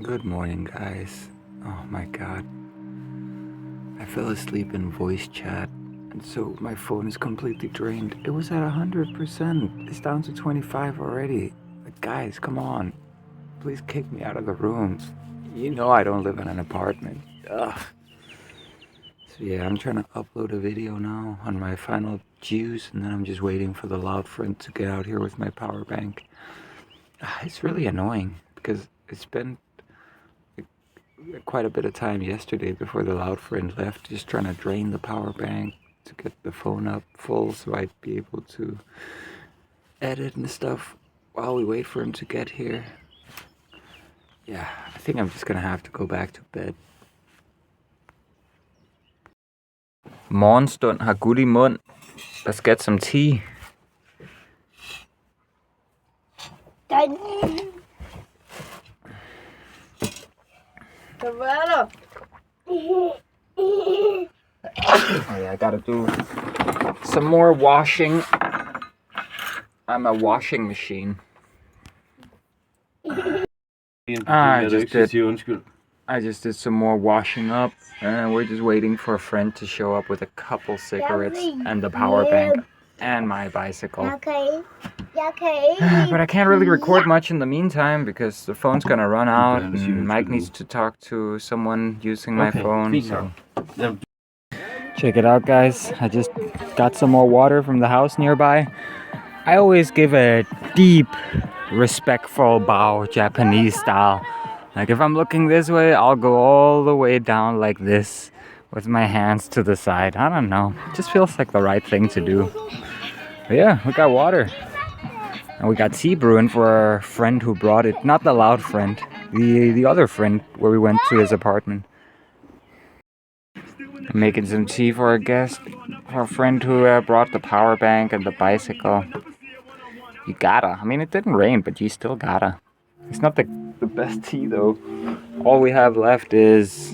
Good morning, guys. Oh my god. I fell asleep in voice chat, and so my phone is completely drained. It was at 100%. It's down to 25 already. Like, guys, come on. Please kick me out of the room. You know I don't live in an apartment. Ugh. So yeah, I'm trying to upload a video now on my final juice, and then I'm just waiting for the loud friend to get out here with my power bank. It's really annoying because it's been quite a bit of time yesterday before the loud friend left, just trying to drain the power bank to get the phone up full so I'd be able to edit and stuff while we wait for him to get here. Yeah, I think I'm just gonna have to go back to bed. Morgenstund har guld i mund. Let's get some tea. Oh yeah, I gotta do some more washing. I'm a washing machine. I just did some more washing up, and we're just waiting for a friend to show up with a couple cigarettes and the power bank and my bicycle. But I can't really record much in the meantime because the phone's gonna run out and Mike needs to talk to someone using my phone. So. Check it out, guys. I just got some more water from the house nearby. I always give a deep, respectful bow, Japanese style. Like if I'm looking this way, I'll go all the way down like this with my hands to the side. I don't know. It just feels like the right thing to do. But yeah, we got water. And we got tea brewing for our friend who brought it. Not the loud friend. The other friend where we went to his apartment. I'm making some tea for our guest. Our friend who brought the power bank and the bicycle. You gotta. I mean, it didn't rain, but you still gotta. It's not the best tea, though. All we have left is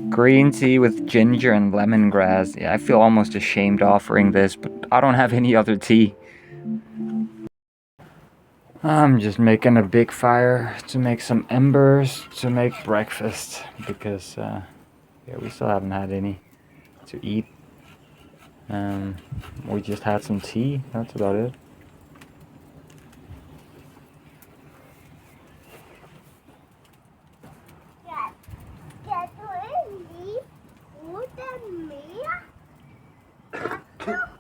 green tea with ginger and lemongrass. Yeah, I feel almost ashamed offering this, but I don't have any other tea. I'm just making a big fire to make some embers to make breakfast, because yeah, we still haven't had any to eat. We just had some tea, that's about it.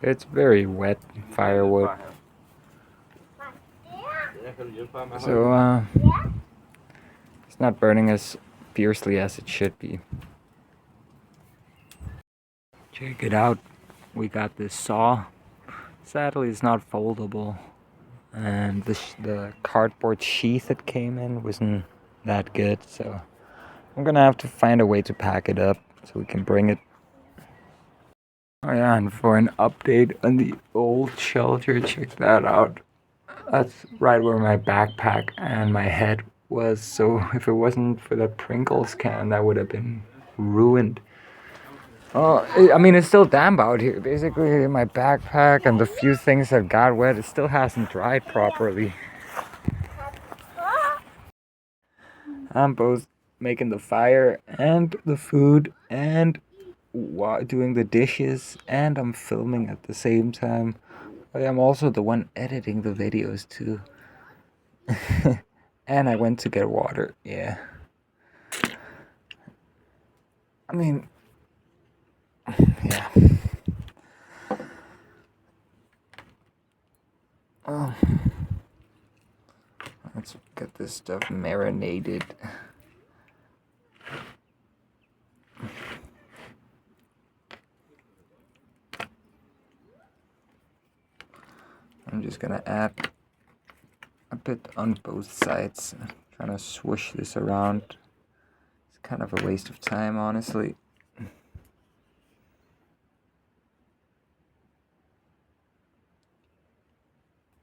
It's very wet firewood. So it's not burning as fiercely as it should be. Check it out. We got this saw. Sadly, it's not foldable. And the cardboard sheath it came in wasn't that good, so I'm gonna have to find a way to pack it up so we can bring it. Oh yeah, and for an update on the old shelter, check that out. That's right where my backpack and my head was, so if it wasn't for the Pringles can, that would have been ruined. Oh, I mean, it's still damp out here. Basically, my backpack and the few things that got wet, it still hasn't dried properly. I'm both making the fire and the food and doing the dishes, and I'm filming at the same time. I'm also the one editing the videos too. And I went to get water, yeah. I mean, yeah. Oh. Let's get this stuff marinated. I'm just gonna add a bit on both sides. I'm trying to swoosh this around. It's kind of a waste of time, honestly.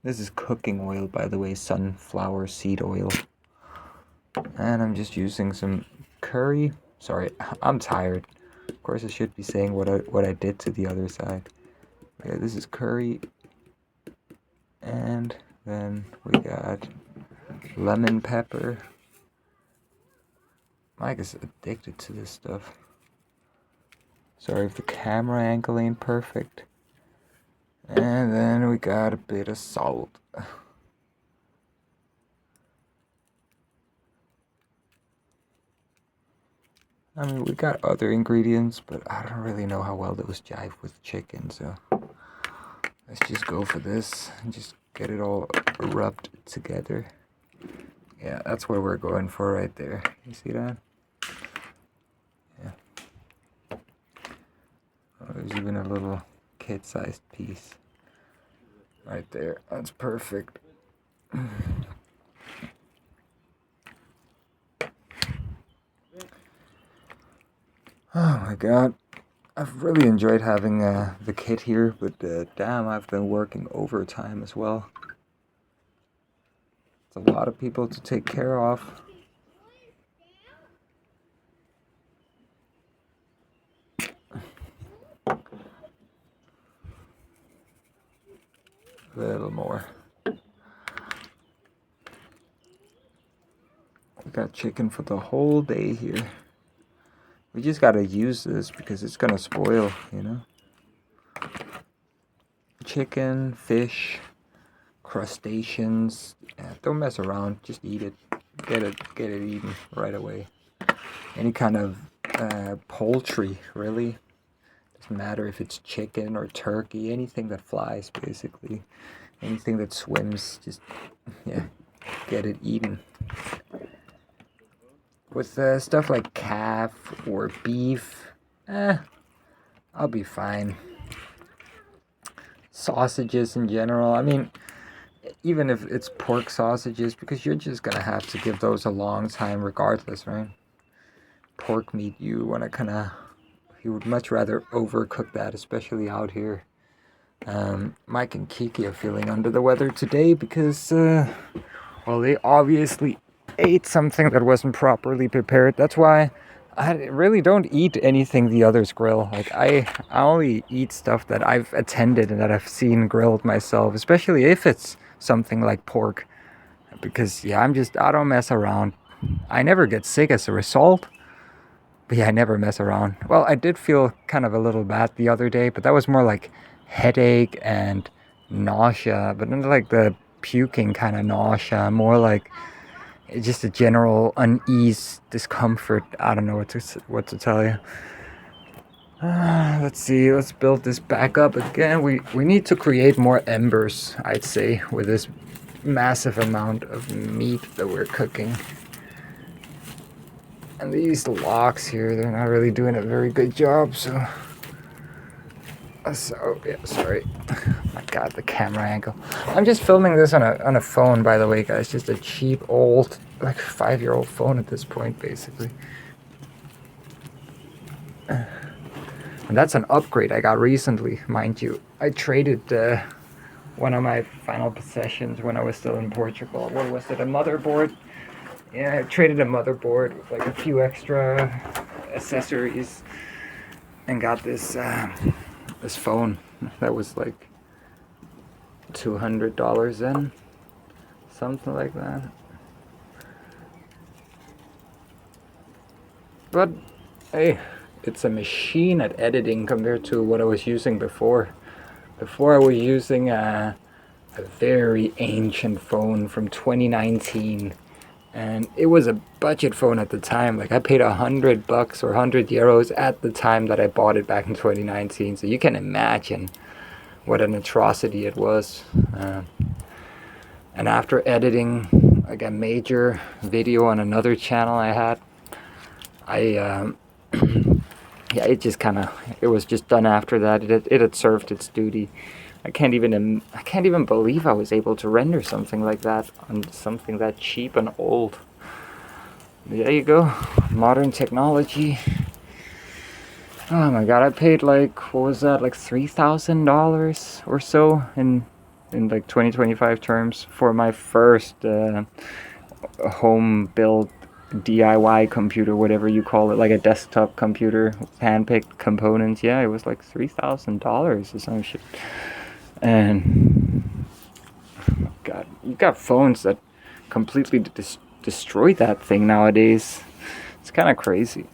This is cooking oil, by the way, sunflower seed oil. And I'm just using some curry. Sorry, I'm tired. Of course, I should be saying what I did to the other side. Okay, this is curry. And then we got lemon pepper. Mike is addicted to this stuff. Sorry if the camera angle ain't perfect. And then we got a bit of salt. I mean, we got other ingredients, but I don't really know how well those jive with chicken, so let's just go for this and just get it all rubbed together. Yeah, that's what we're going for right there. You see that? Yeah. Oh, there's even a little kid-sized piece right there. That's perfect. Oh my god. I've really enjoyed having the kid here, but damn, I've been working overtime as well. It's a lot of people to take care of. A little more. We got chicken for the whole day here. We just gotta use this because it's gonna spoil, you know? Chicken, fish, crustaceans. Yeah, don't mess around. Just eat it. Get it eaten right away. Any kind of poultry, really. Doesn't matter if it's chicken or turkey. Anything that flies, basically. Anything that swims, just get it eaten. With stuff like calf or beef, I'll be fine. Sausages in general, I mean, even if it's pork sausages, because you're just gonna have to give those a long time regardless, right? Pork meat, you would much rather overcook that, especially out here. Mike and Kiki are feeling under the weather today because, well, they obviously ate something that wasn't properly prepared. That's why I really don't eat anything the others grill. Like I only eat stuff that I've attended and that I've seen grilled myself, especially if it's something like pork. Because I don't mess around. I never get sick as a result. But yeah, I never mess around. Well, I did feel kind of a little bad the other day, but that was more like headache and nausea, but not like the puking kind of nausea, more like just a general unease, discomfort. I don't know what to tell you. Let's see. Let's build this back up again. We need to create more embers, I'd say, with this massive amount of meat that we're cooking. And these locks here, they're not really doing a very good job. So yeah, sorry. My God, the camera angle. I'm just filming this on a phone, by the way, guys. Just a cheap old, like 5-year-old phone at this point, basically. And that's an upgrade I got recently, mind you. I traded one of my final possessions when I was still in Portugal. What was it? A motherboard? Yeah, I traded a motherboard with like a few extra accessories and got this this phone that was like $200 in, something like that. But hey, it's a machine at editing compared to what I was using before. Before I was using a very ancient phone from 2019, and it was a budget phone at the time. Like I paid $100 or €100 at the time that I bought it back in 2019. So you can imagine what an atrocity it was. And after editing like a major video on another channel I had, it was just done after that. It had served its duty. I can't even believe I was able to render something like that on something that cheap and old. There you go, modern technology. Oh my God, I paid like, what was that, like $3,000 or so in like 2025 terms for my first home built DIY computer, whatever you call it, like a desktop computer, hand-picked components. Yeah, it was like $3,000 or some shit. And oh my God, you got phones that completely destroy that thing nowadays. It's kind of crazy.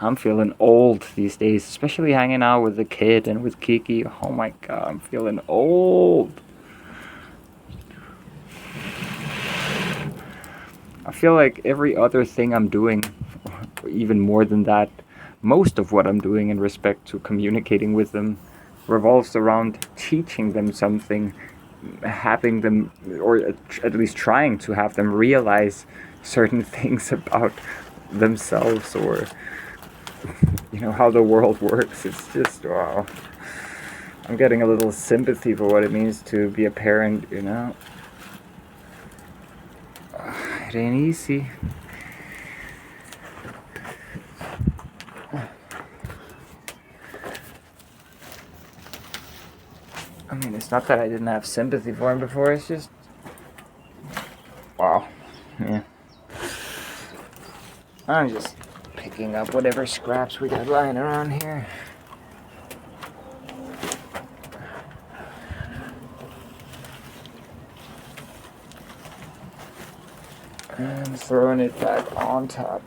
I'm feeling old these days, especially hanging out with the kid and with Kiki. Oh my god, I'm feeling old. I feel like every other thing I'm doing, even more than that, most of what I'm doing in respect to communicating with them revolves around teaching them something, having them, or at least trying to have them realize certain things about themselves, or how the world works. It's just, wow. I'm getting a little sympathy for what it means to be a parent. It ain't easy. I mean, it's not that I didn't have sympathy for him before, it's just, wow. Yeah. I'm just picking up whatever scraps we got lying around here. And throwing it back on top.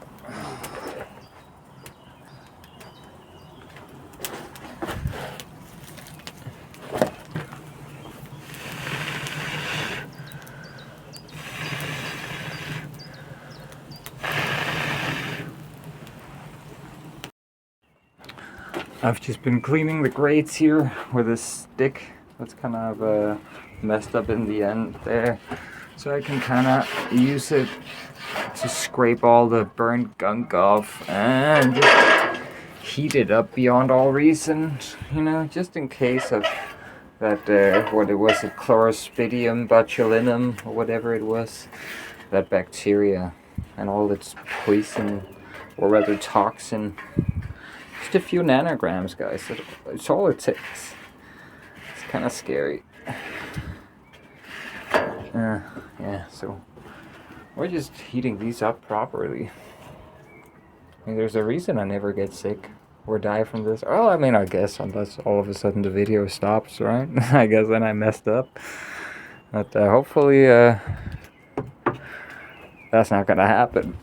I've just been cleaning the grates here with a stick that's kind of messed up in the end there. So I can kind of use it to scrape all the burnt gunk off and just heat it up beyond all reason, just in case of that, what it was, a Chlorospidium botulinum, or whatever it was, that bacteria and all its poison, or rather toxin. Just a few nanograms, guys. It's all it takes. It's kind of scary. Yeah, so we're just heating these up properly. I mean, there's a reason I never get sick or die from this. Oh, I mean, I guess unless all of a sudden the video stops, right? I guess then I messed up. But hopefully that's not gonna happen.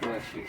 Bless you.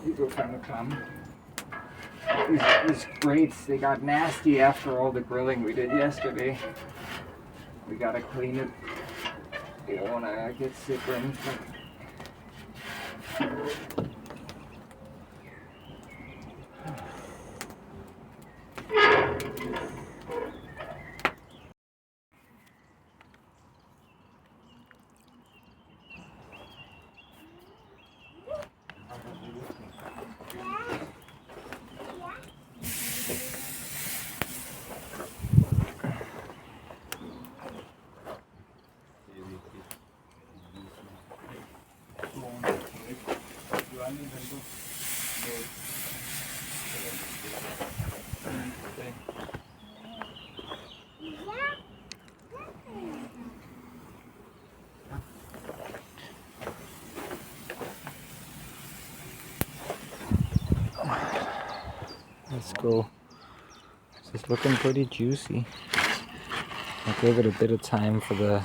These will kind of come. These grates, they got nasty after all the grilling we did yesterday. We gotta clean it. You don't wanna get sick or anything. Let's go. This is looking pretty juicy. I gave it a bit of time for the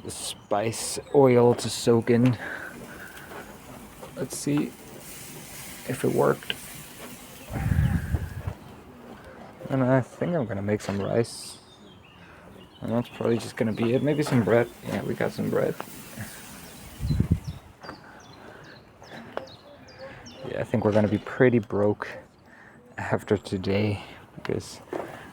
spice oil to soak in. Let's see if it worked. And I think I'm gonna make some rice. And that's probably just gonna be it. Maybe some bread. Yeah, we got some bread. Yeah, I think we're gonna be pretty broke after today because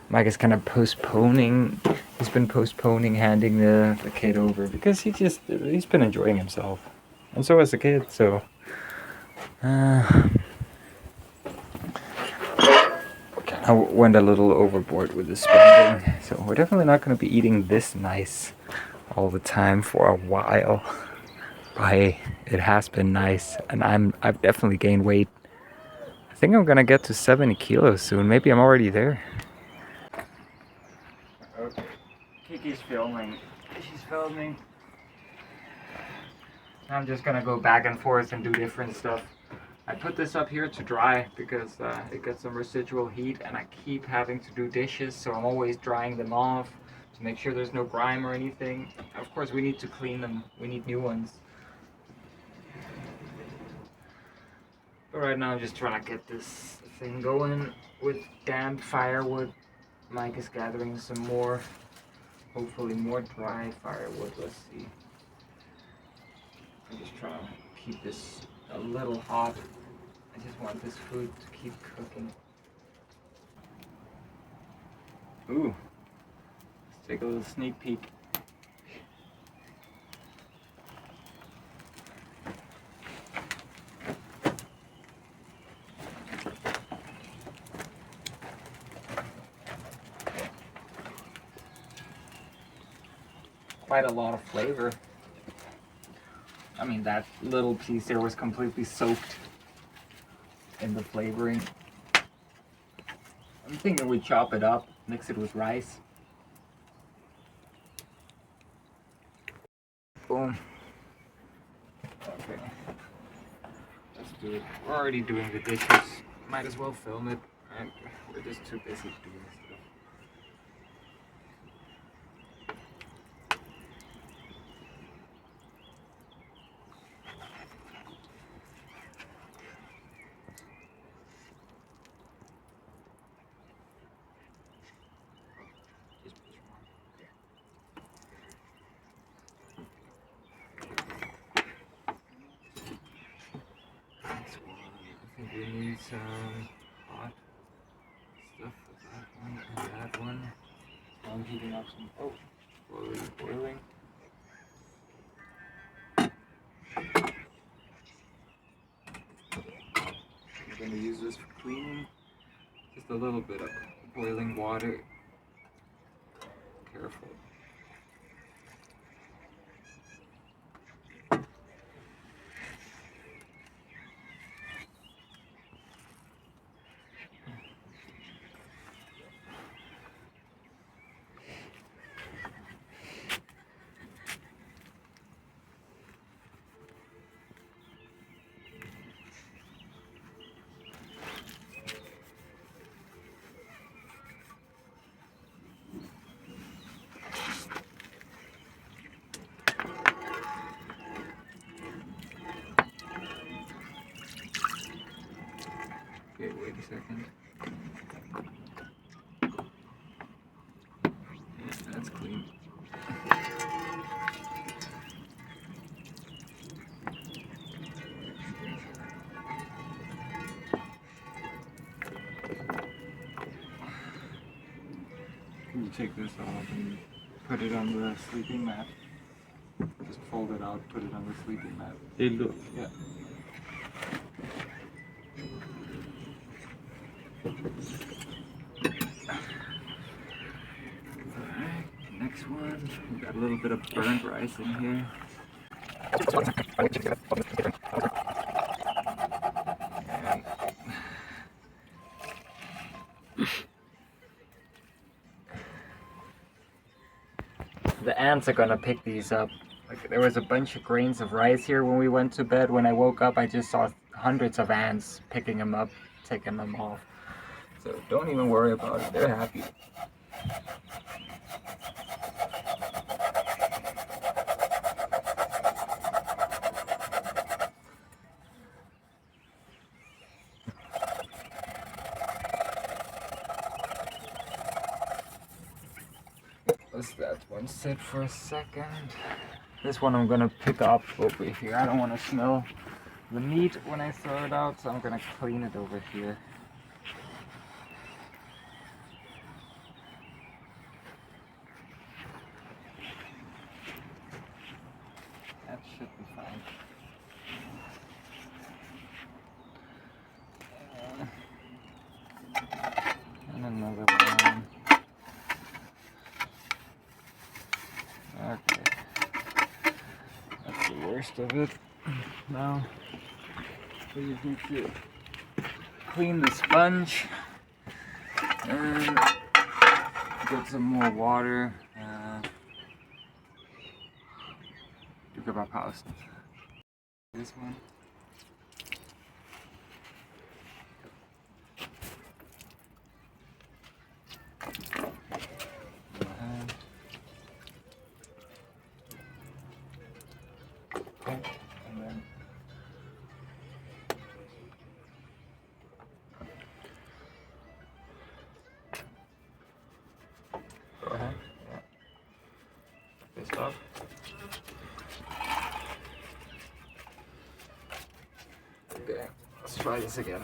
Mike is kind of postponing. He's been postponing handing the kid over because he's been enjoying himself, and so has the kid. So I went a little overboard with the spending. So we're definitely not going to be eating this nice all the time for a while. But hey, it has been nice, and I've definitely gained weight. I think I'm gonna get to 70 kilos soon. Maybe I'm already there. Okay, Kiki's filming. She's filming. I'm just gonna go back and forth and do different stuff. I put this up here to dry because it gets some residual heat, and I keep having to do dishes, so I'm always drying them off to make sure there's no grime or anything. Of course, we need to clean them. We need new ones. But right now I'm just trying to get this thing going with damp firewood. Mike is gathering some more, hopefully more dry firewood. Let's see. I'm just trying to keep this a little hot. I just want this food to keep cooking. Ooh, let's take a little sneak peek. Quite a lot of flavor. I mean, that little piece there was completely soaked in the flavoring. I'm thinking we chop it up, mix it with rice. Boom. Okay. Let's do it. We're already doing the dishes. Might as well film it. We're just too busy doing stuff. We need some hot stuff for that one and that one. I'm heating up some. Oh, boiling. I'm gonna use this for cleaning. Just a little bit of boiling water. Careful. Okay, wait a second. Yeah, that's clean. Can you take this off and put it on the sleeping mat? Just fold it out, put it on the sleeping mat. Yeah. Alright, next one. We got a little bit of burnt rice in here. The ants are gonna pick these up. Like, there was a bunch of grains of rice here when we went to bed. When I woke up, I just saw hundreds of ants picking them up, taking them off. So don't even worry about it. They're happy. Let's that one sit for a second. This one I'm gonna pick up over here. I don't want to smell the meat when I throw it out, so I'm gonna clean it over here. That should be fine. And another one. Okay. That's the worst of it. Now we just need to clean the sponge and get some more water. Juga berpaust. This one. Go ahead. Yeah. This up. Okay, let's try this again.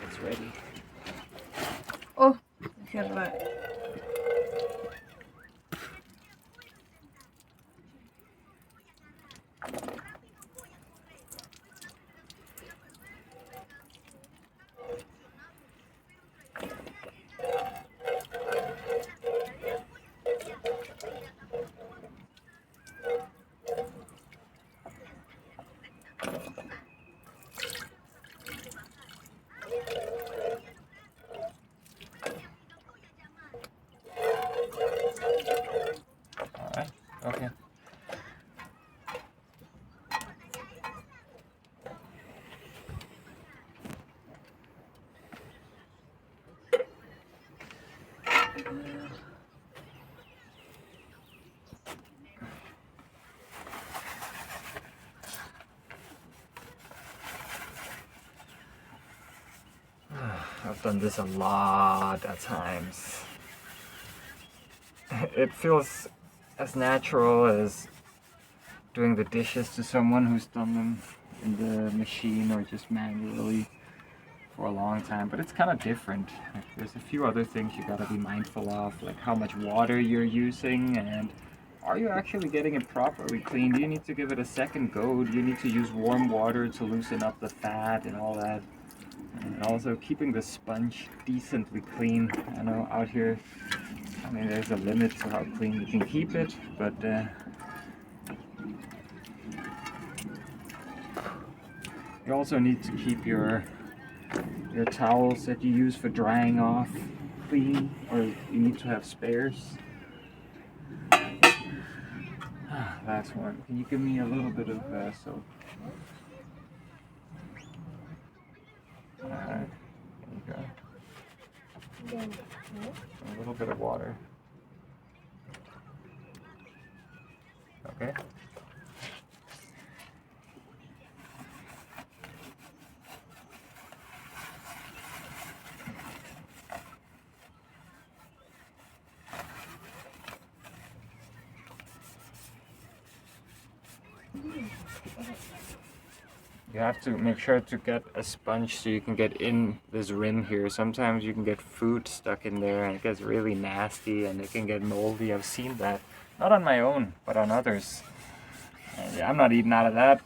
It's ready. Oh, helvete. Alright, okay. I've done this a lot of times. It feels as natural as doing the dishes to someone who's done them in the machine or just manually for a long time, but it's kind of different. Like, there's a few other things you gotta be mindful of, like how much water you're using and are you actually getting it properly clean? Do you need to give it a second go? Do you need to use warm water to loosen up the fat and all that? And also keeping the sponge decently clean. I know out here, I mean, there's a limit to how clean you can keep it, but you also need to keep your towels that you use for drying off clean, or you need to have spares. That's one. Can you give me a little bit of soap? Alright, there you go. A little bit of water. Okay. You have to make sure to get a sponge so you can get in this rim here. Sometimes you can get food stuck in there and it gets really nasty and it can get moldy. I've seen that. Not on my own, but on others. And yeah, I'm not eating out of that.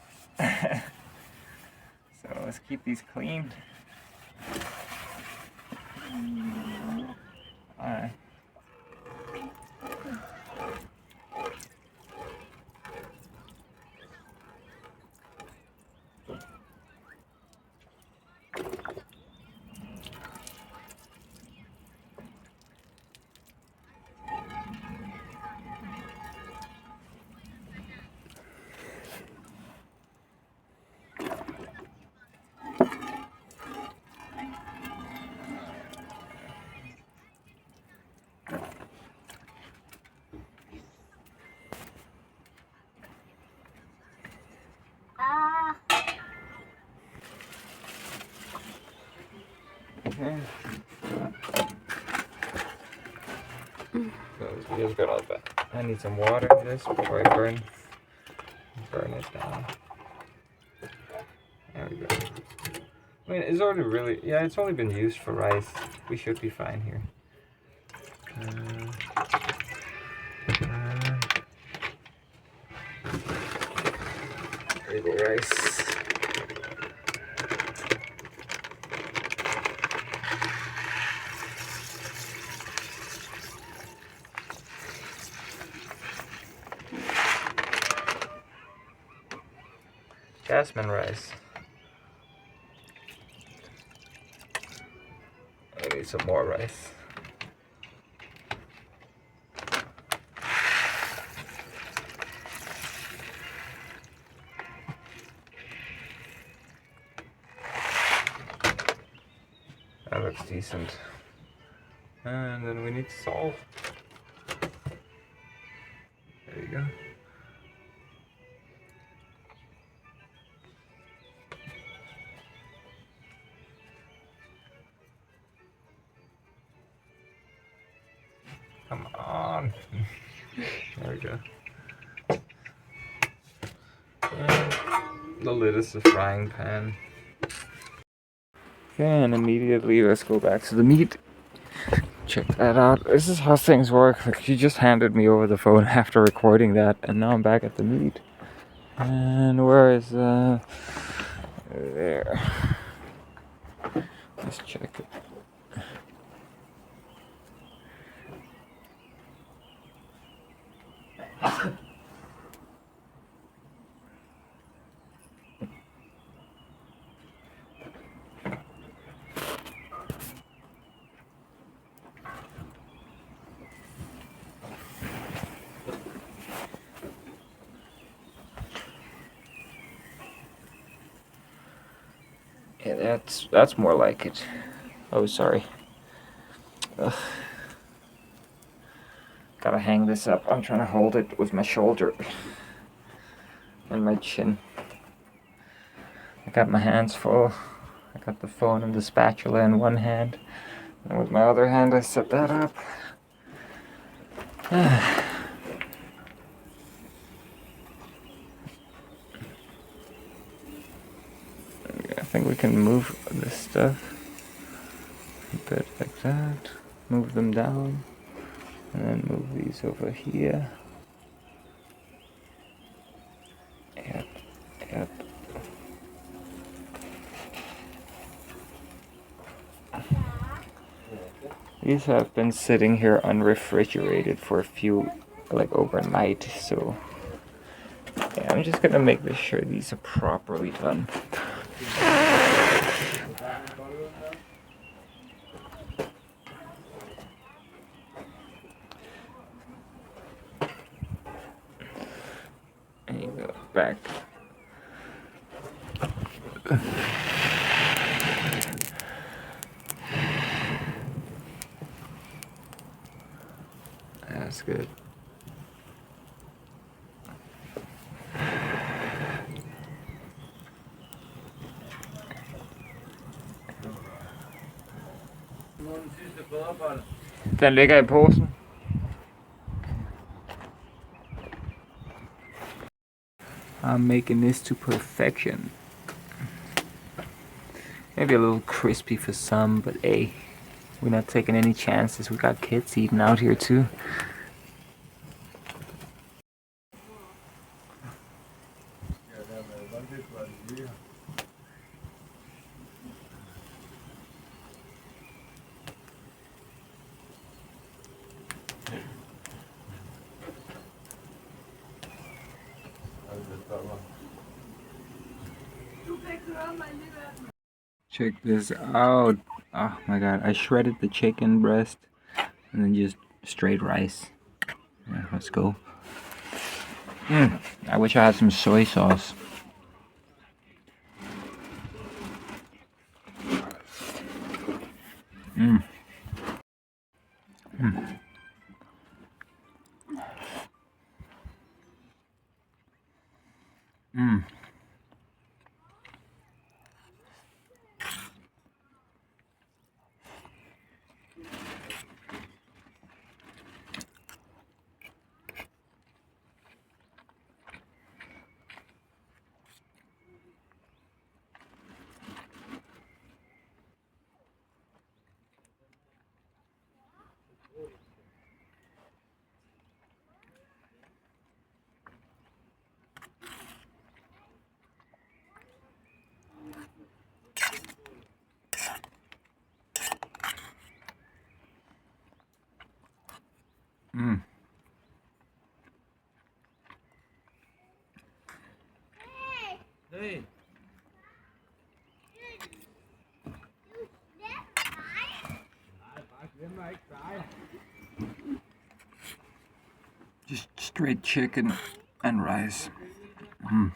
So let's keep these clean. Alright. Okay. So we just got all that. I need some water in this before I burn it down. There we go. I mean, it's already really, yeah, it's only been used for rice. We should be fine here. Little rice. Jasmine rice. I need some more rice. That looks decent. And then we need salt. There you go. Come on. There we go. And the lid is the frying pan. Okay, and immediately let's go back to the meat. Check that out. This is how things work. Like, she just handed me over the phone after recording that, and now I'm back at the meat. And where is there? Let's check it. Yeah, that's more like it. Oh, sorry. Ugh. Gotta hang this up. I'm trying to hold it with my shoulder and my chin. I got my hands full. I got the phone and the spatula in one hand, and with my other hand I set that up. I think we can move this stuff a bit like that. Move them down, and then move these over here. Yep, yep. These have been sitting here unrefrigerated for a few, like overnight, so yeah, I'm just gonna make sure these are properly done. There you go, back. That's good. Den ligger i posen. I'm making this to perfection. Maybe a little crispy for some, but hey, we're not taking any chances. We got kids eating out here too. Check this out. Oh my god, I shredded the chicken breast and then just straight rice. Yeah, let's go. I wish I had some soy sauce. Mm. Hey. Just straight chicken and rice. Mm.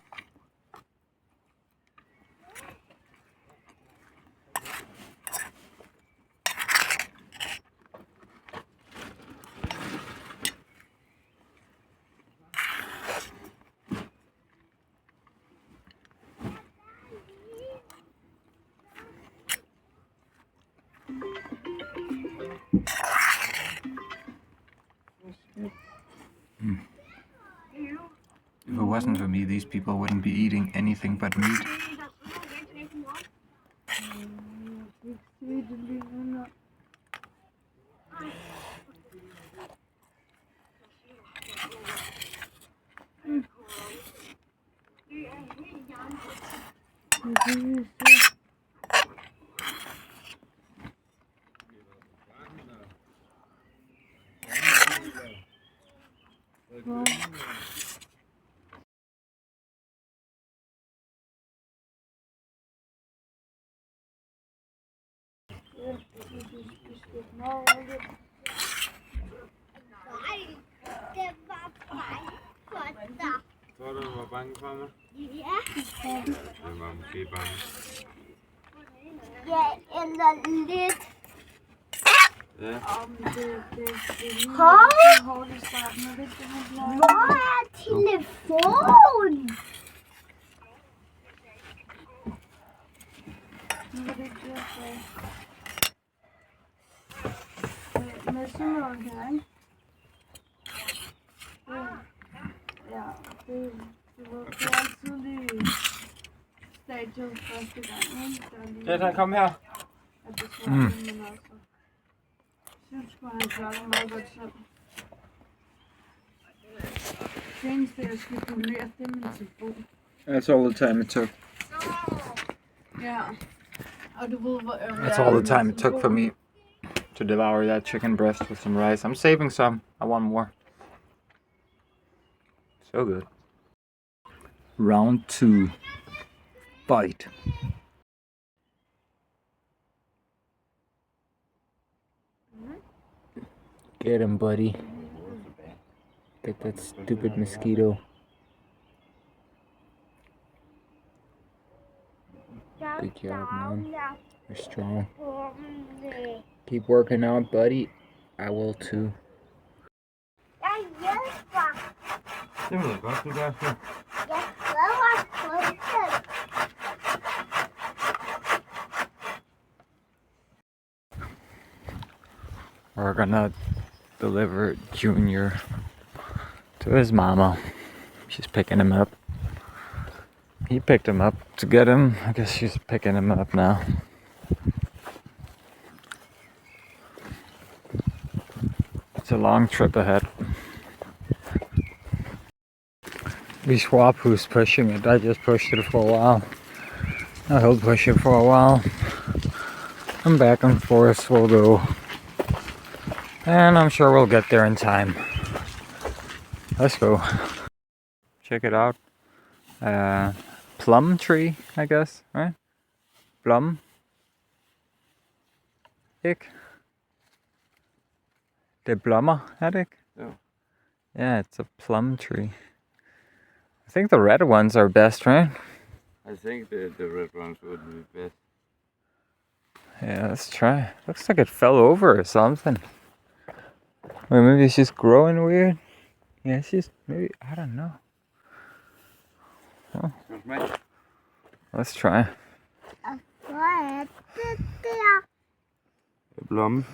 Mm. If it wasn't for me, these people wouldn't be eating anything but meat. Tror du, han var bange for mig? Ja. Han var måske bange. Ja, eller lidt. Ja. Hov! Hvor er telefonen? Med sådan noget her, ikke? Ja, det var altid lige stadion første gang, ikke? Tæt, kom her. At det var men altså. Jeg synes sgu, han gør det meget godt selv. Seneste, jeg skulle donere, det er min telefon. That's all the time it took. Ja. Og du ved, hvor That's all the time it took for me to devour that chicken breast with some rice. I'm saving some. I want more. So good. Round 2. Bite. Get him, buddy. Get that stupid mosquito. Good job, man. You're strong. Keep working out, buddy. I will too. Jeg hjælper. Det ved jeg godt, du gør. Jeg prøver kunsten. We're gonna deliver Junior to his mama. She's picking him up. He picked him up to get him. I guess she's picking him up now. It's a long trip ahead. We swap who's pushing it. I just pushed it for a while. Now he'll push it for a while. And back and forth we'll go. And I'm sure we'll get there in time. Let's go. Check it out. Plum tree, I guess, right? Plum. Ikke? Det blommer, er det ikke? Jo. Yeah, it's a plum tree. I think the red ones are best, right? I think the red ones would be best. Yeah, let's try. Looks like it fell over or something. Or maybe it's just growing weird. Yeah, it's just maybe, I don't know. Oh, let's try. Hvad er det der? Blomme.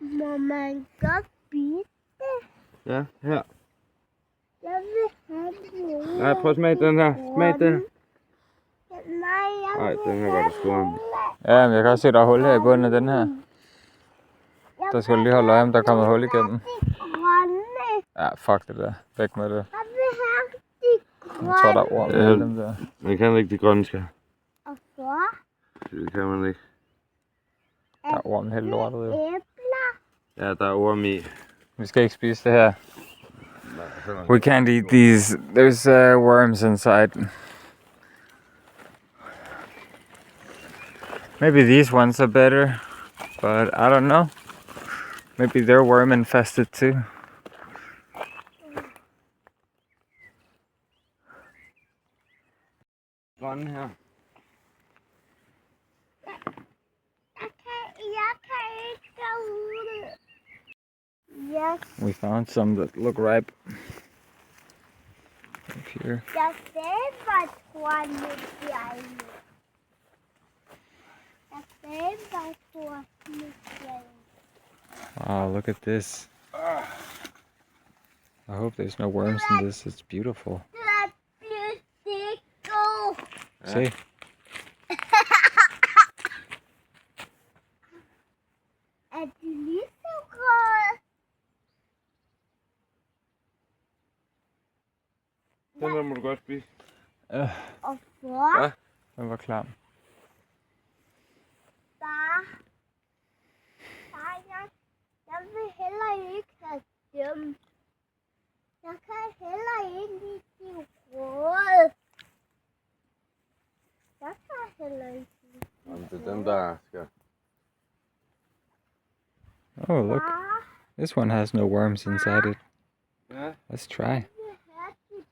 Må man godt spise det? Ja, her. Jeg vil have det. Nej, prøv at smage den her. Smag den. Nej, jeg Nej, vil den her var der skåren. Ja, men jeg kan også se, der er hul her i bunden af den her. Der skal du lige holde øje, om der er kommet hul igennem. Ja, fuck det der. Væk med det. Jeg vil have de grønne. Jeg tror, der er orm med dem der. Man kan ikke de grønne skal. Og så Det kan man ikke. Der er orm helt lortet jo. æbler. Ja, der er orm i. Vi skal ikke spise det her. We can't eat these. There's worms inside. Maybe these ones are better, but I don't know. Maybe they're worm infested too. Grønne her. Yes. We found some that look ripe. Up here. Jeg selber tror mit hjerne. Jeg selber tror mit hjerne. Wow, look at this. I hope there's no worms in this. It's beautiful. Let me go. See? Er det lyserød? Den der må du godt spise. Og hvor? Ja. Den var klam. Far, jeg vil heller ikke have dem. Jeg kan heller ikke lide de røde. Jeg kan heller ikke lide de Jamen, det er dem, der skal... Oh, look. Far, This one has no worms inside it. Ja, Let's try. jeg vil have de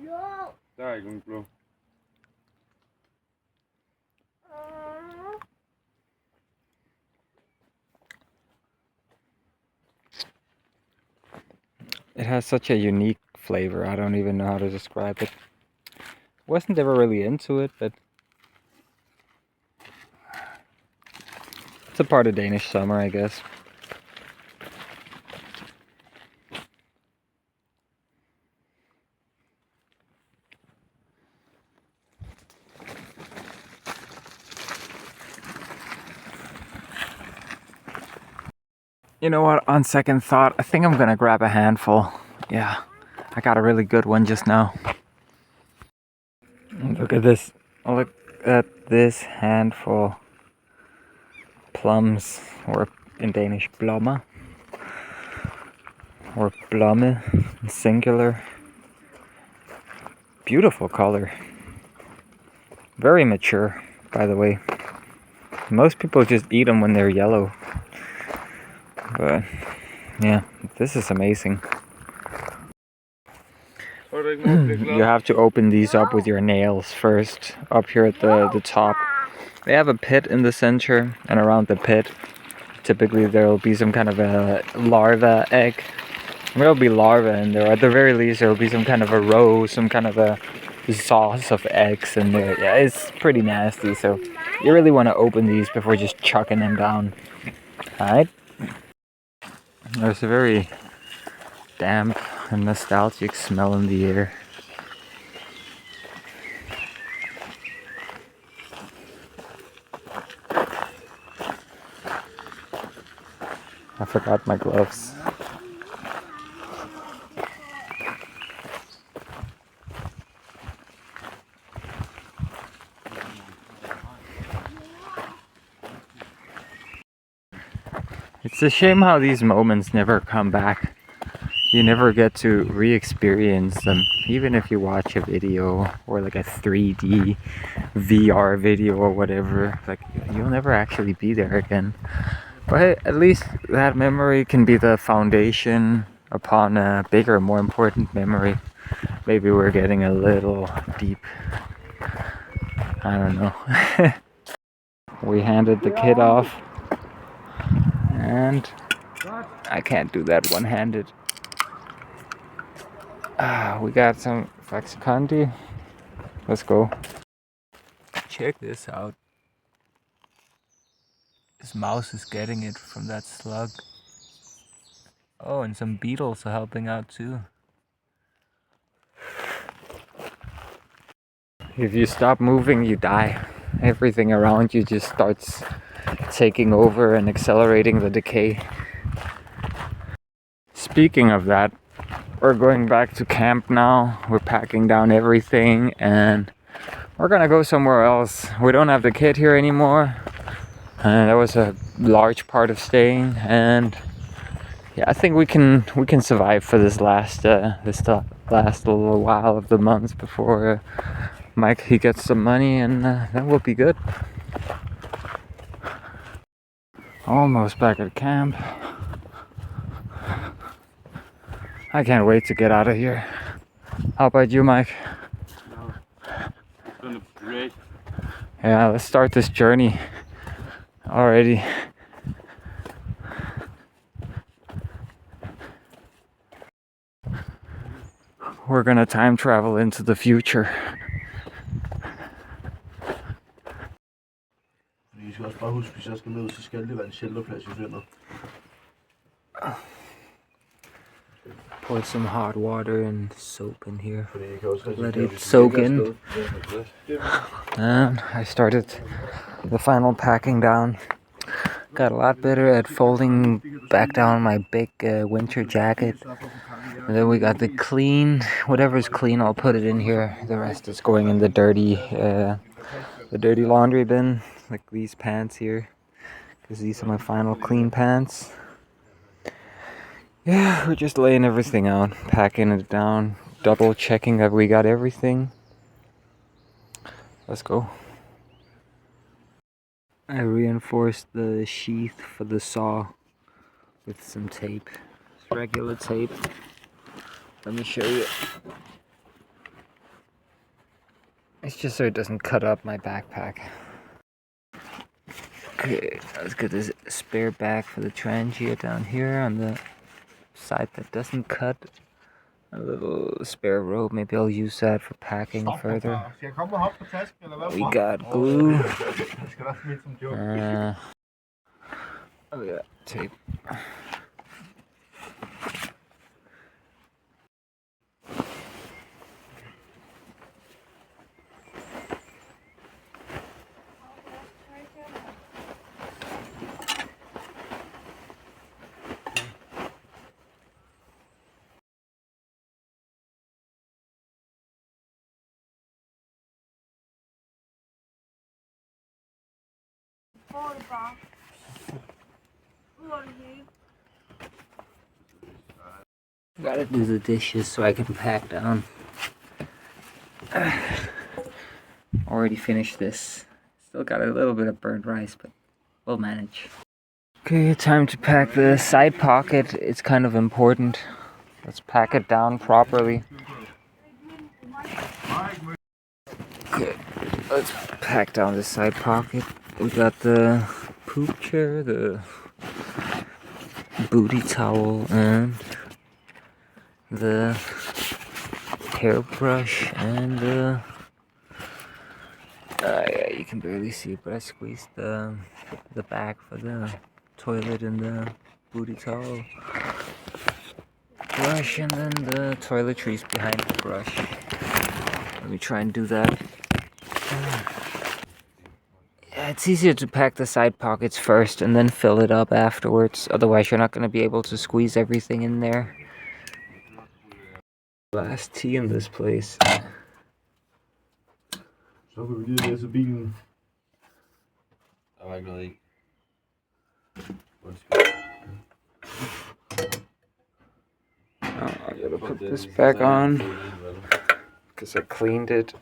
blå. der er ikke nogen blå. It has such a unique flavor. I don't even know how to describe it. Wasn't ever really into it, but it's a part of Danish summer, I guess. You know what, on second thought, I think I'm gonna grab a handful. Yeah, I got a really good one just now. Look at this. Look at this handful. Plums, or in Danish, blomme. Or blomme, singular. Beautiful color. Very mature, by the way. Most people just eat them when they're yellow. But yeah, this is amazing. Var der ikke nogen, der You have to open these up with your nails first, up here at the top. They have a pit in the center, and around the pit, typically there will be some kind of a larva egg. There will be larvae in there. At the very least, there will be some kind of a roe, some kind of a sauce of eggs in there. Yeah, it's pretty nasty, so you really want to open these before just chucking them down. Alright? There's a very damp and nostalgic smell in the air. I forgot my gloves. It's a shame how these moments never come back. You never get to re-experience them, even if you watch a video or like a 3D VR video or whatever. Like, you'll never actually be there again. But at least that memory can be the foundation upon a bigger, more important memory. Maybe we're getting a little deep. I don't know. We handed the kid off. And I can't do that one-handed. We got some Faxicandi. Let's go. Check this out. This mouse is getting it from that slug. Oh, and some beetles are helping out too. If you stop moving, you die. Everything around you just starts taking over and accelerating the decay. Speaking of that, we're going back to camp now. We're packing down everything and we're gonna go somewhere else. We don't have the kid here anymore. And that was a large part of staying, and Yeah, I think we can survive for this last last little while of the month before Mike he gets some money, and that will be good. Almost back at camp. I can't wait to get out of here. How about you, Mike? No. It's gonna be great. Yeah, let's start this journey already. We're gonna time travel into the future. I skal også bare huske, hvis jeg skal med, så skal det være en shelterplads i Sønder. Pour some hot water and soap in here. Fordi jeg kan også Let it soak in. And I started the final packing down. Got a lot better at folding back down my big winter jacket. And then we got the clean, whatever's clean, I'll put it in here. The rest is going in the dirty laundry bin, like these pants here, because these are my final clean pants. Yeah, we're just laying everything out, packing it down, double checking that we got everything. Let's go. I reinforced the sheath for the saw with some tape. It's regular tape. Let me show you. It's just so it doesn't cut up my backpack. Okay, let's get this spare bag for the trangia down here on the side that doesn't cut. A little spare rope, maybe I'll use that for packing further. We got glue. Oh yeah, tape. Gotta do the dishes so I can pack down. Already finished this. Still got a little bit of burnt rice, but we'll manage. Okay, time to pack the side pocket. It's kind of important. Let's pack it down properly. Okay, let's pack down the side pocket. We got the poop chair, the booty towel, and the hairbrush, and the yeah, you can barely see it, but I squeezed the bag for the toilet and the booty towel brush, and then the toiletries behind the brush. Let me try and do that. Yeah, it's easier to pack the side pockets first and then fill it up afterwards. Otherwise, you're not going to be able to squeeze everything in there. Last tea in this place. Så kan vi lige læse bilen. Der var ikke noget i. Oh, I gotta put this back on because I cleaned it.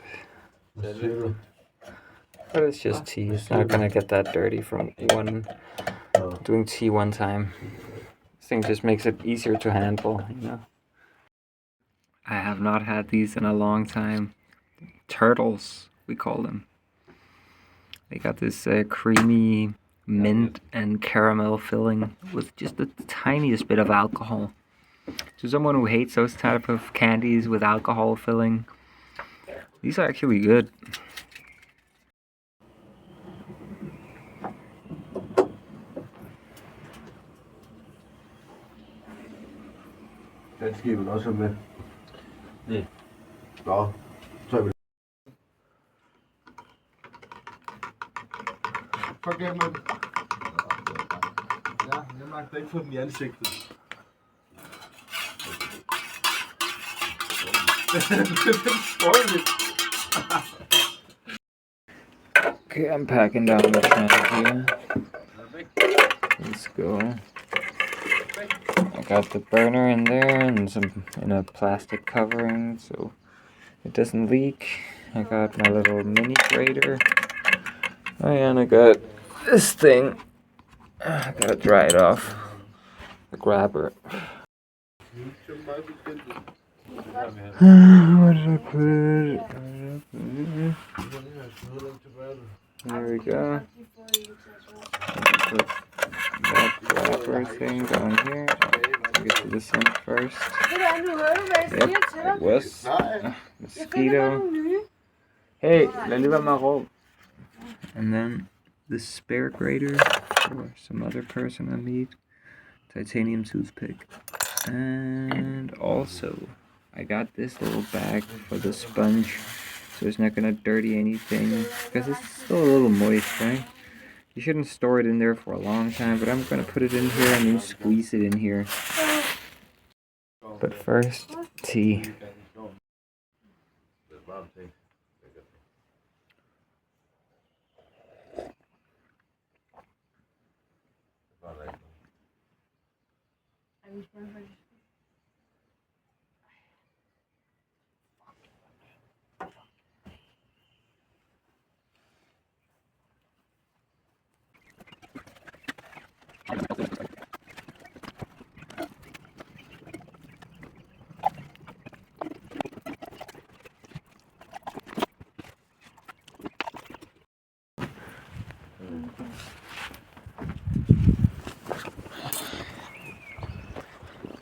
But it's just tea. It's not gonna get that dirty from doing tea one time. This thing just makes it easier to handle, you know. I have not had these in a long time. Turtles, we call them. They got this creamy mint and caramel filling with just the tiniest bit of alcohol. To someone who hates those type of candies with alcohol filling, these are actually good. Den skal vel også med. Nej. Nå, så er vi. Fuck af, mand. Ja, jeg magter ikke få den i ansigtet. Okay, I'm packing down the tent here. Let's go. got the burner in there and some in a plastic covering so it doesn't leak. I got my little mini grater. Oh yeah, and I got this thing. I gotta dry it off. The grabber. Where did I put it? There we go. Put that grabber thing down here. I'll get to the sink first. Yep, it was mosquito. Hey, lad mig råbe. And then the spare grater for some other person I meet. Titanium toothpick. And also, I got this little bag for the sponge so it's not gonna dirty anything because it's still a little moist, right? You shouldn't store it in there for a long time, but I'm gonna put it in here and then squeeze it in here. But first, tea.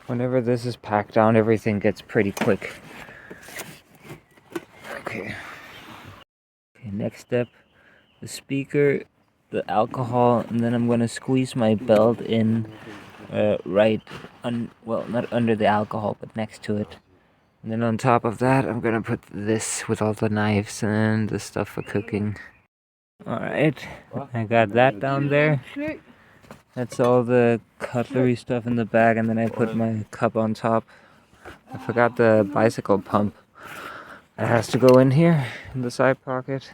Whenever this is packed down, everything gets pretty quick. Okay, next step, the speaker, the alcohol, and then I'm gonna squeeze my belt in well, not under the alcohol, but next to it. And then on top of that, I'm gonna put this with all the knives and the stuff for cooking. Alright, I got that down there. That's all the cutlery stuff in the bag, and then I put my cup on top. I forgot the bicycle pump. It has to go in here, in the side pocket.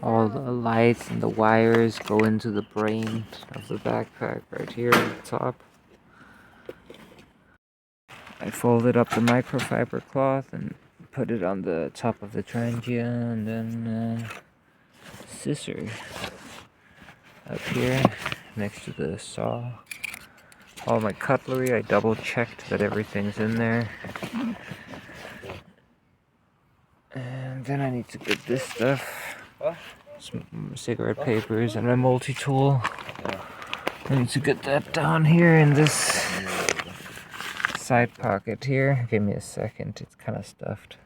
All the lights and the wires go into the brain of the backpack right here at the top. I folded up the microfiber cloth and put it on the top of the trangia, and then scissor up here next to the saw. All my cutlery, I double checked that everything's in there. And then I need to get this stuff. Some cigarette papers and a multi-tool. I need to get that down here in this side pocket here. Give me a second, it's kind of stuffed.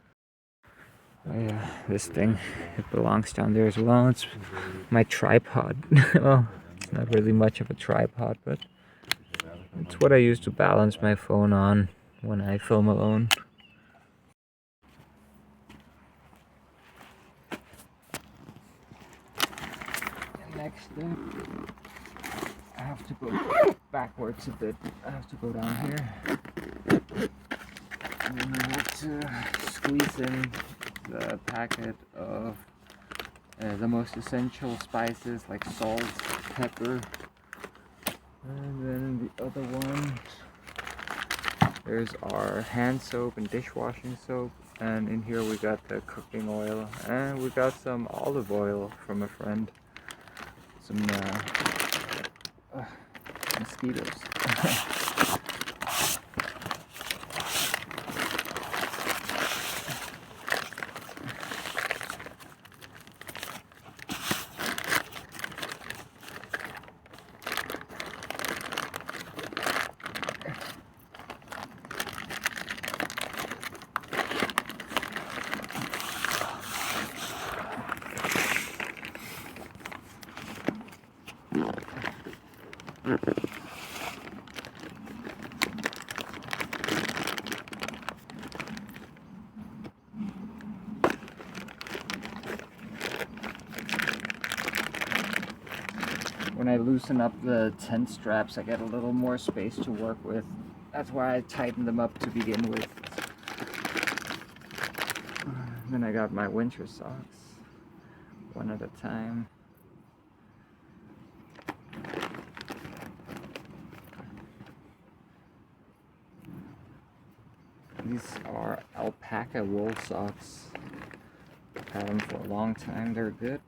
Oh yeah, this thing, it belongs down there as well. It's my tripod. Well, it's not really much of a tripod, but it's what I use to balance my phone on when I film alone. Next step, I have to go backwards a bit. I have to go down here. And then I have to squeeze in the packet of the most essential spices like salt, pepper, and then the other one, there's our hand soap and dishwashing soap, and in here we got the cooking oil, and we got some olive oil from a friend. Some mosquitoes. When I loosen up the tent straps, I get a little more space to work with. That's why I tighten them up to begin with. Then I got my winter socks, one at a time. These are alpaca wool socks. I've had them for a long time. They're good.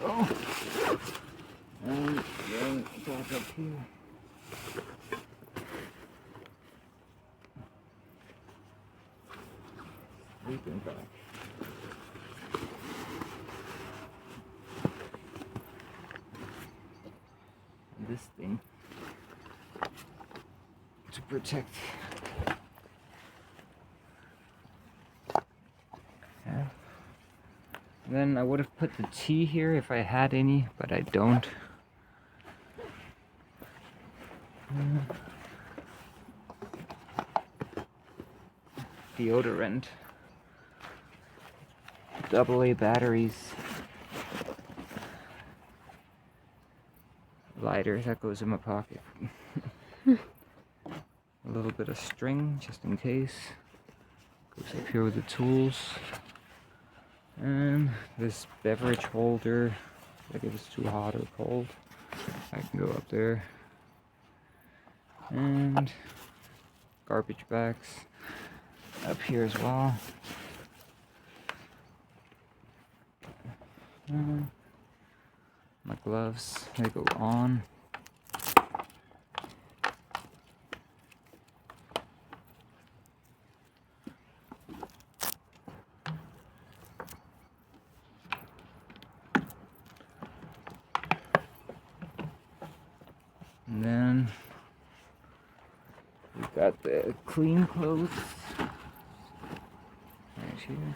Oh, and then back up here. Sleeping bag. And this thing to protect. Yeah. Then I would have put the tea here if I had any, but I don't. Deodorant. AA batteries. Lighter, that goes in my pocket. A little bit of string, just in case. Goes up here with the tools. And this beverage holder, like if it's too hot or cold, I can go up there. And garbage bags up here as well. And my gloves, they go on. And then we got the clean clothes right here.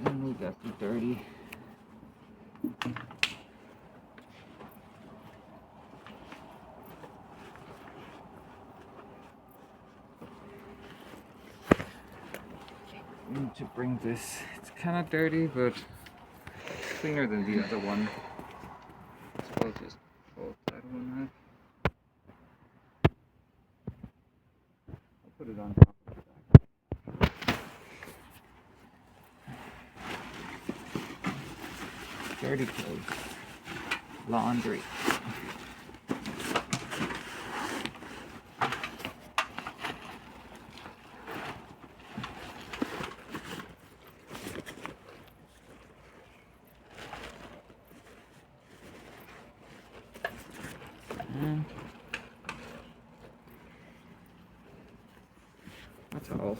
And we got the dirty. Need to bring this. It's kind of dirty, but it's cleaner than the other one. So I'll just fold that one up. I'll put it on top of the back. Dirty clothes. Laundry. That's all.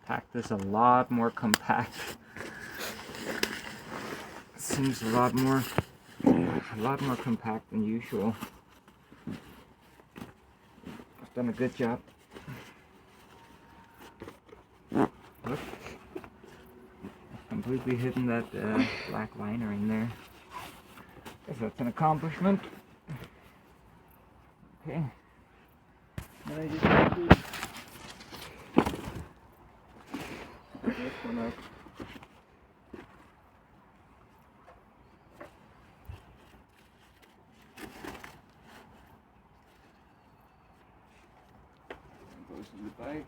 Packed this a lot more compact. It seems a lot more compact than usual. I've done a good job. Look, I've completely hidden that black liner in there. Guess that's an accomplishment. Okay. Then I just have to this one up. goes in the bike.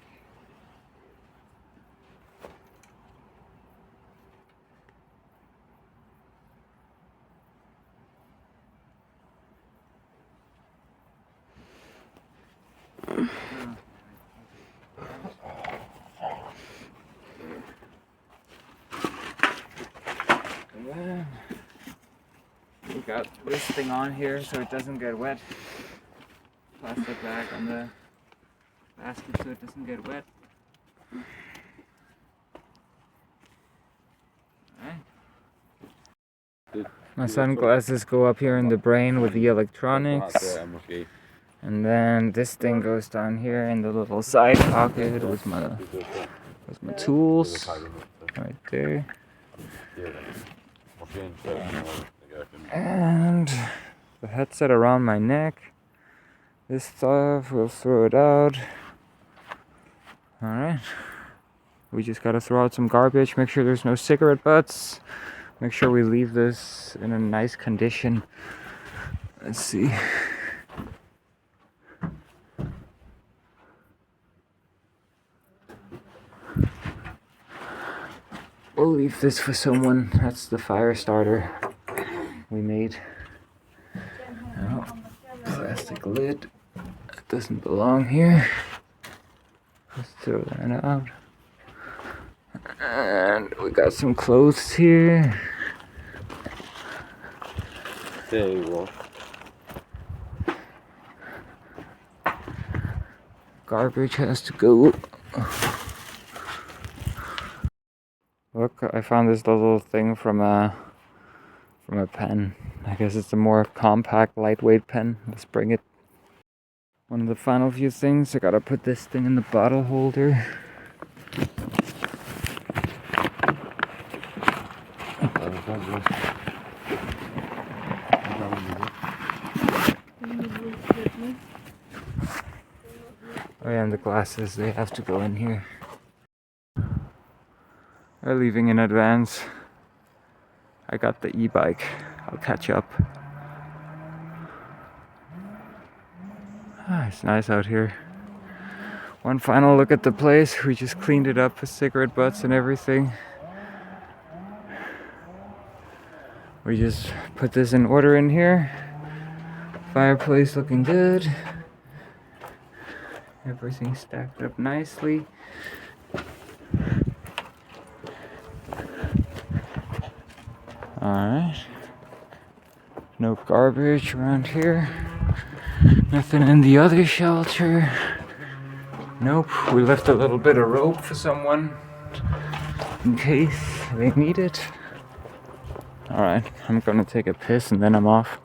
And then we got this thing on here so it doesn't get wet. Plastic bag on the basket so it doesn't get wet. Alright. My sunglasses go up here in the brain with the electronics. And then this thing goes down here in the little side pocket with my tools right there. And the headset around my neck. This stuff, we'll throw it out. Alright. We just gotta throw out some garbage, make sure there's no cigarette butts. Make sure we leave this in a nice condition. Let's see. We'll leave this for someone. That's the fire starter we made. Oh, plastic lid. It doesn't belong here. Let's throw that out. And we got some clothes here. There you go. Garbage has to go. Look, I found this little thing from a pen. I guess it's a more compact, lightweight pen. Let's bring it. One of the final few things, I gotta put this thing in the bottle holder. Oh yeah, and the glasses, they have to go in here. They're leaving in advance. I got the e-bike. I'll catch up. It's nice out here. One final look at the place. We just cleaned it up with cigarette butts and everything. We just put this in order in here. Fireplace looking good. Everything stacked up nicely. Alright. No garbage around here. Nothing in the other shelter. Nope. We left a little bit of rope for someone in case they need it. Alright, I'm gonna take a piss and then I'm off.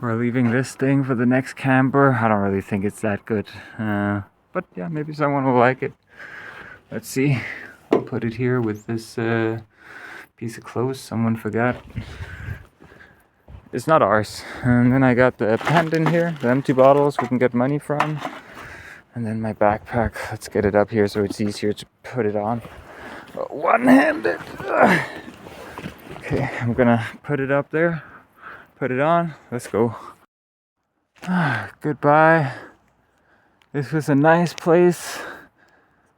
We're leaving this thing for the next camper. I don't really think it's that good. But yeah, maybe someone will like it. Let's see. I'll put it here with this piece of clothes someone forgot. It's not ours. And then I got the pendant here, the empty bottles we can get money from. And then my backpack. Let's get it up here so it's easier to put it on. One-handed. Okay, I'm gonna put it up there. Put it on. Let's go. Goodbye. This was a nice place.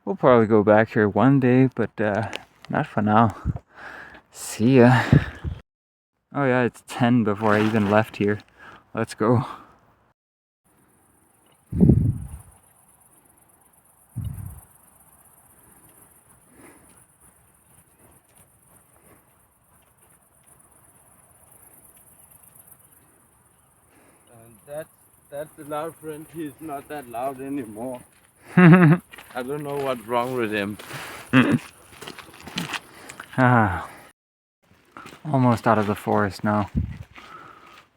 We'll probably go back here one day, but not for now. See ya. Oh yeah, it's 10 before I even left here. Let's go. That's the loud friend. He's not that loud anymore. I don't know what's wrong with him. Almost out of the forest now.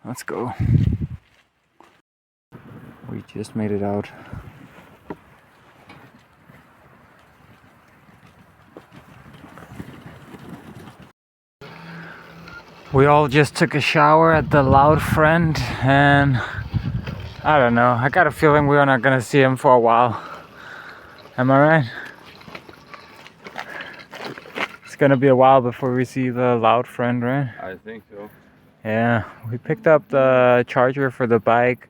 Let's go. We just made it out. We all just took a shower at the Loud Friend, and I don't know, I got a feeling we're not gonna see him for a while. Am I right? It's gonna be a while before we see the Loud Friend, right? I think so. Yeah, we picked up the charger for the bike.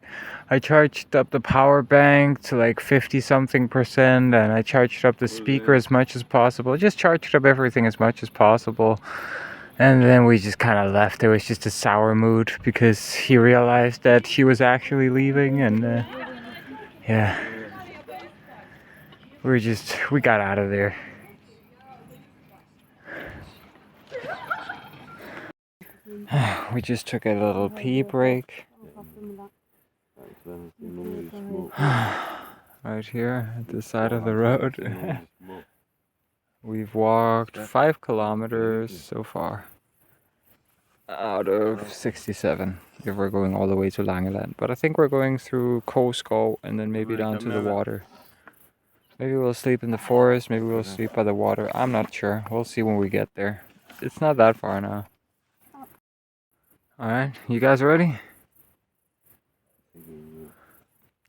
I charged up the power bank to like 50 something percent, and I charged up the speaker as much as possible. Just charged up everything as much as possible. And then we just kind of left. It was just a sour mood because he realized that she was actually leaving, and yeah, we got out of there. We just took a little pee break. Right here at the side of the road. We've walked 5 kilometers so far out of 67 if we're going all the way to Langeland. But I think we're going through Koskov and then maybe down to the water. Maybe we'll sleep in the forest, maybe we'll sleep by the water. I'm not sure. We'll see when we get there. It's not that far now. Alright, you guys ready?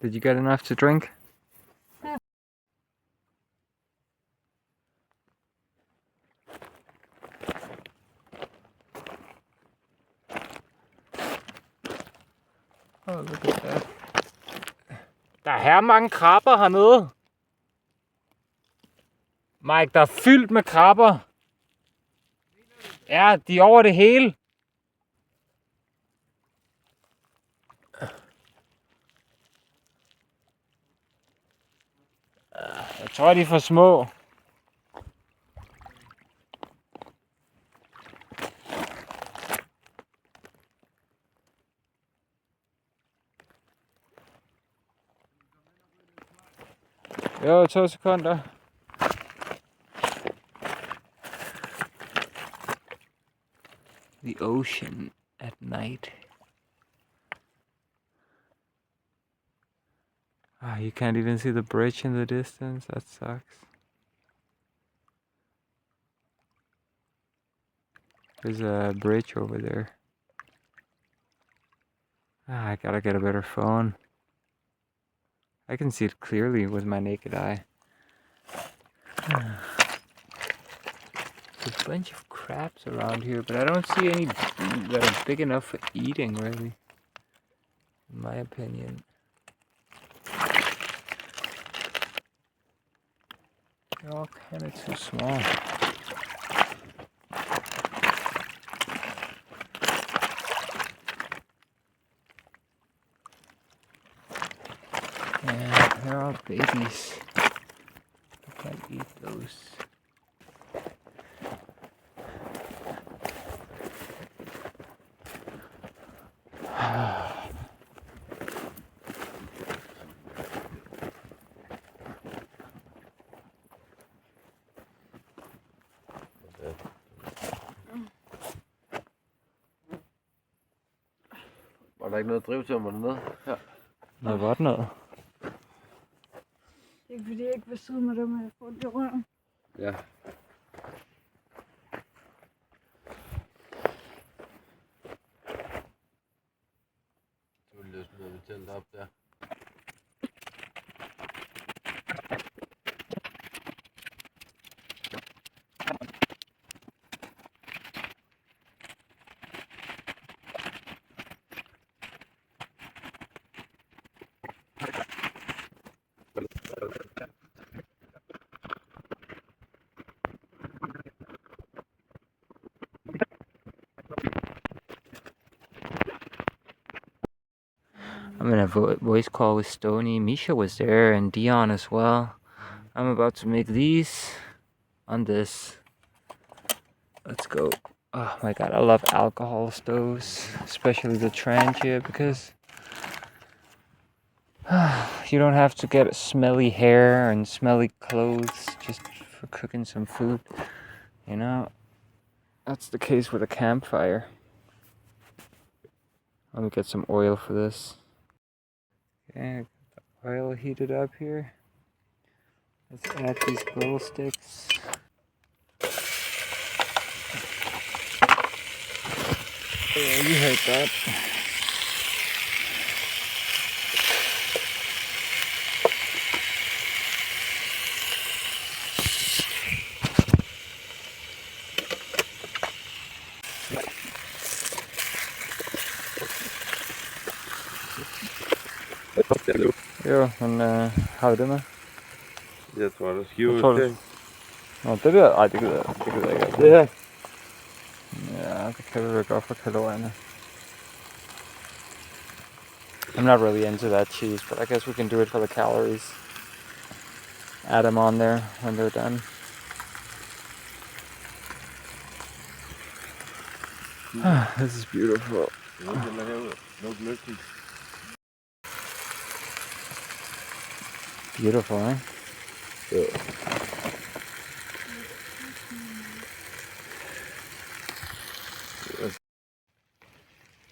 Did you get enough to drink? Oh, look at that. Der er mange krabber hernede. Mike, der er fyldt med krabber. Ja, de er over det hele. Jeg tror, de er for små. Jo, 2 sekunder. The ocean at night. Ah, you can't even see the bridge in the distance. That sucks. There's a bridge over there. Ah, I gotta get a better phone. I can see it clearly with my naked eye. There's a bunch of crabs around here, but I don't see any that are big enough for eating, really. In my opinion. They're all kind of too small. Yeah, they're all babies. I can't eat those. Var der ikke noget drivtømmer dernede? Ja. Noget godt noget. Det er ikke fordi, jeg ikke vil sidde med dem, og jeg får det i røven. Ja. Du vil løsne noget telt op der. I'm in a voice call with Stony. Misha was there and Dion as well. I'm about to make these on this. Let's go. Oh my god, I love alcohol stoves, especially the Trangia, because you don't have to get smelly hair and smelly clothes just for cooking some food. You know, that's the case with a campfire. Let me get some oil for this. Okay, got the oil heated up here. Let's add these glow sticks. Oh, you heard that. Jo, men har vi det med? Jeg tror, der skiver Jeg tror, til. Nå, det der? Ej, det gider jeg, det gider jeg ikke. Det her. Ja, det kan vi vel godt for kalorierne. I'm not really into that cheese, but I guess we can do it for the calories. Add them on there when they're done. This is beautiful. Beautiful, eh? Yeah.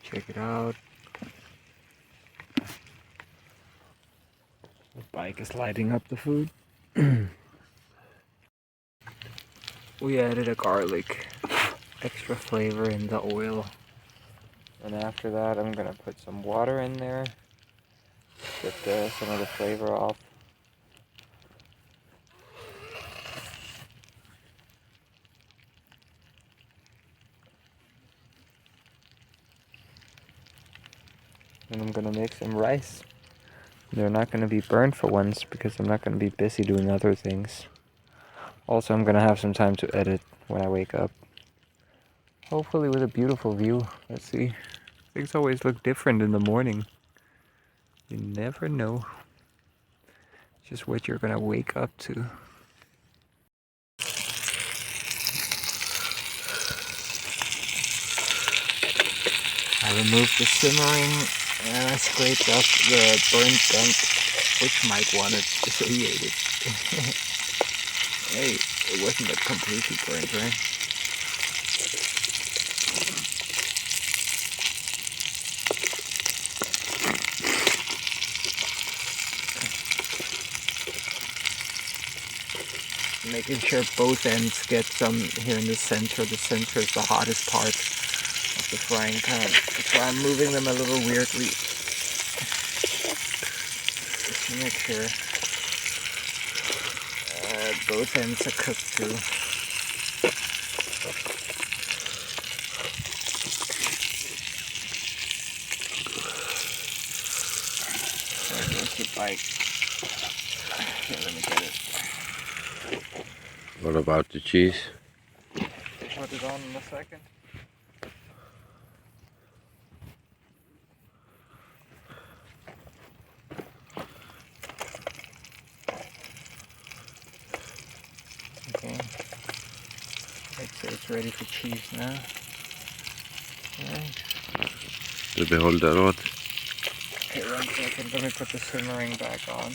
Check it out. The bike is lighting up the food. We added a garlic, extra flavor in the oil. And after that, I'm gonna put some water in there, get some of the flavor off. And I'm gonna make some rice. They're not gonna be burned for once because I'm not gonna be busy doing other things. Also, I'm gonna have some time to edit when I wake up. Hopefully with a beautiful view. Let's see. Things always look different in the morning. You never know. Just what you're gonna wake up to. I removed the simmering and I scraped off the burnt gunk, which Mike wanted, so he ate it. Hey, it wasn't completely burnt, right? Making sure both ends get some here in the center. The center is the hottest part of the frying pan. That's why I'm moving them a little weirdly. Just to make sure both ends are cooked too. There goes the bike. Here, let me get it. What about the cheese? Put it on in a second. Okay. Right, so it's ready for cheese now. Alright. Det beholder det godt. Okay, 1 second. Let me put the simmering back on.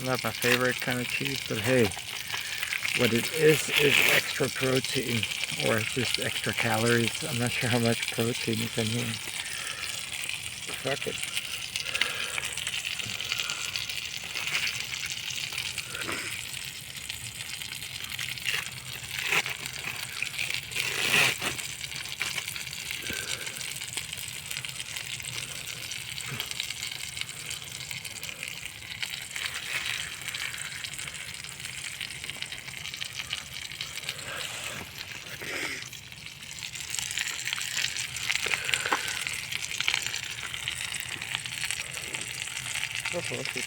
Not my favorite kind of cheese, but hey, what it is extra protein, or just extra calories. I'm not sure how much protein is in here. Fuck it. Fuck it.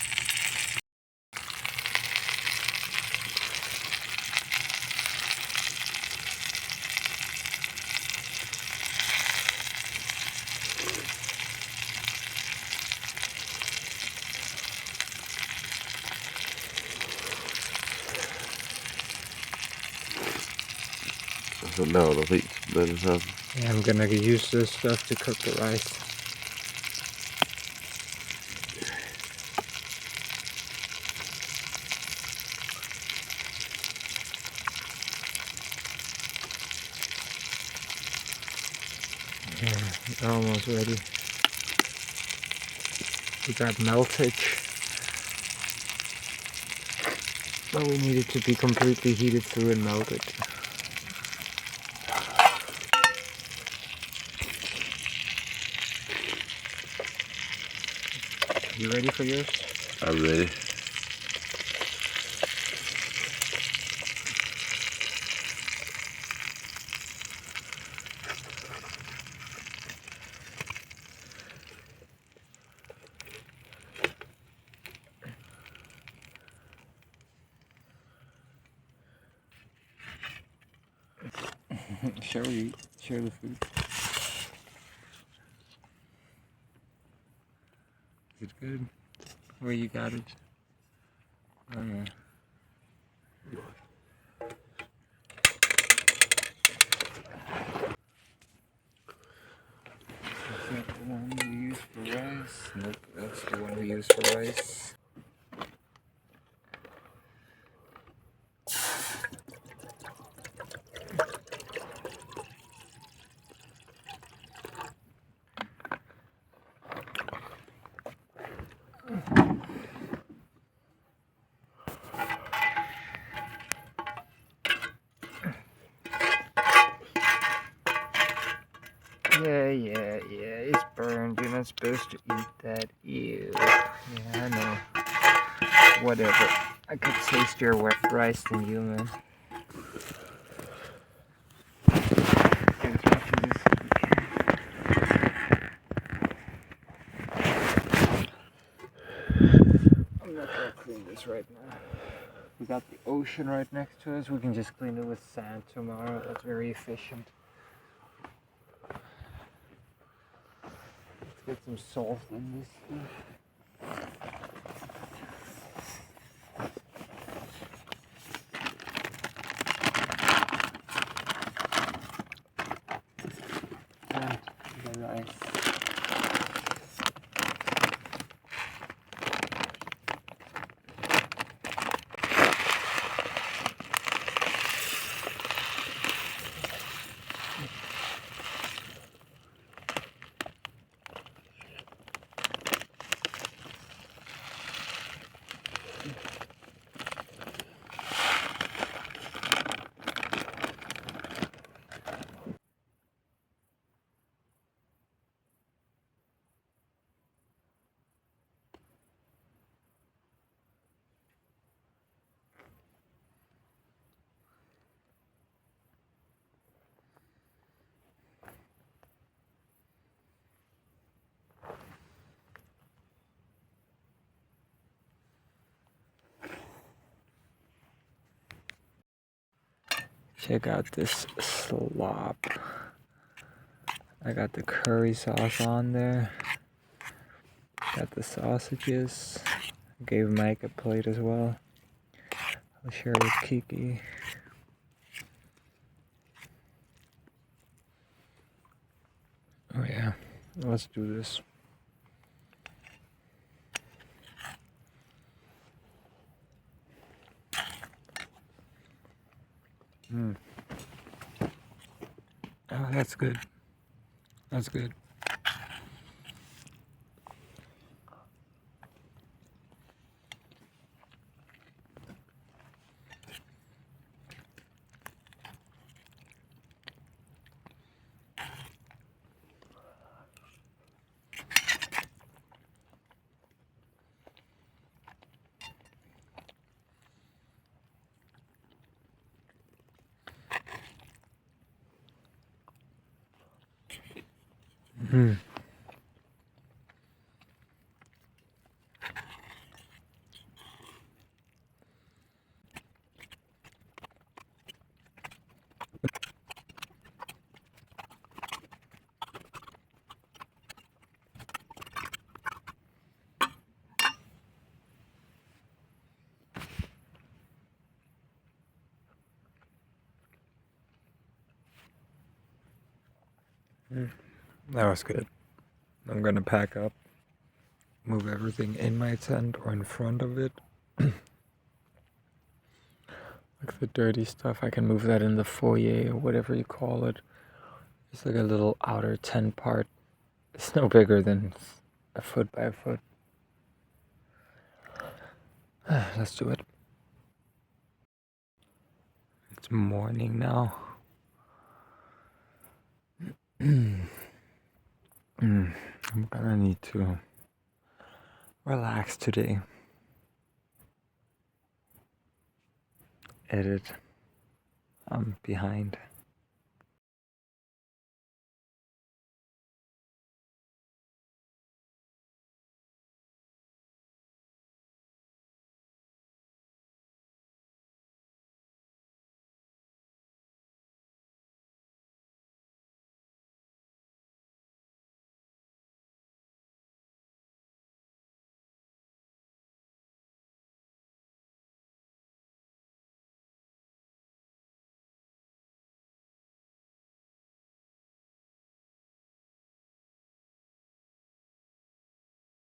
Og så laver du ris med det samme. Yeah, I'm gonna use this stuff to cook the rice. Yeah, it's almost ready. We got meltage. But we need it to be completely heated through and melted. You ready for yours? I'm ready. Shall we share the food? Is it good? Where you got it? Oh yeah. Is that the one we use for rice? Nope, that's the one we use for rice. Yeah, it's burned. You're not supposed to eat that. Ew. Yeah, I know. Whatever. I could taste your wet rice than you, man. Get as much of this as we can. I'm not gonna clean this right now. We got the ocean right next to us. We can just clean it with sand tomorrow. That's very efficient. Let's get some salt in this stuff. And the rice. Check out this slop. I got the curry sauce on there. Got the sausages. Gave Mike a plate as well. I'll share with Kiki. Oh yeah, let's do this. Oh, that's good. That's good. That was good. I'm gonna pack up, move everything in my tent or in front of it. Like the dirty stuff, I can move that in the foyer or whatever you call it. It's like a little outer tent part. It's no bigger than a foot by a foot. Let's do it. It's morning now. I'm gonna need to relax today. Edit. I'm behind.